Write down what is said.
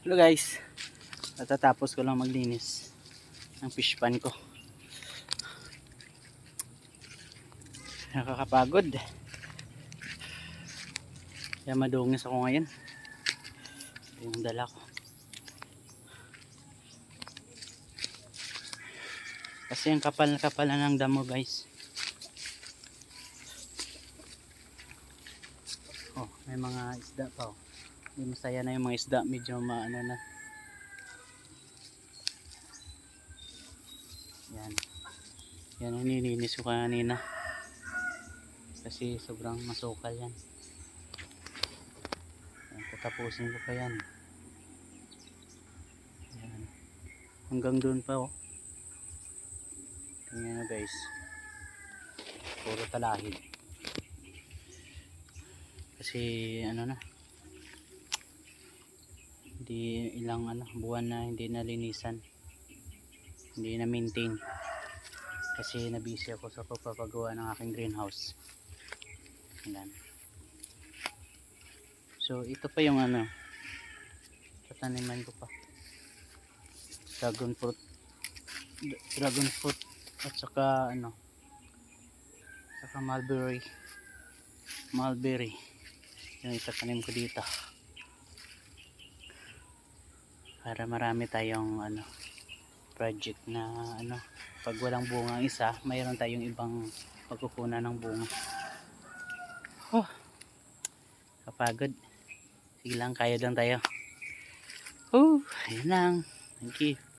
Hello guys, natatapos ko lang maglinis ng fish pan ko. Nakakapagod, kaya madungis ako ngayon. Yung dala ko kasi yung kapal na ng damo guys. Oh, may mga isda pa oh. Hindi masaya na yung mga isda, medyo maano na. Yan. Yan ang nilinis ko kanina. Kasi sobrang masukal yan. Yan, tatapusin ko pa yan. Yan. Hanggang doon pa oh. Tingnan nyo guys. Puro talahid. Kasi ano na. Hindi ilang buwan na hindi nalinisan. Hindi na maintain. Kasi nabisi ako sa pagpapagawa ng aking greenhouse. Ayan. So ito pa yung tataniman ko pa. Dragon fruit at saka saka mulberry yung itatanim ko dito para marami tayong project na pag walang bunga ang isa, mayroon tayong ibang pagkukunan ng bunga. Kapagod. Sige lang, kaya lang tayo. Ayun lang. Thank you.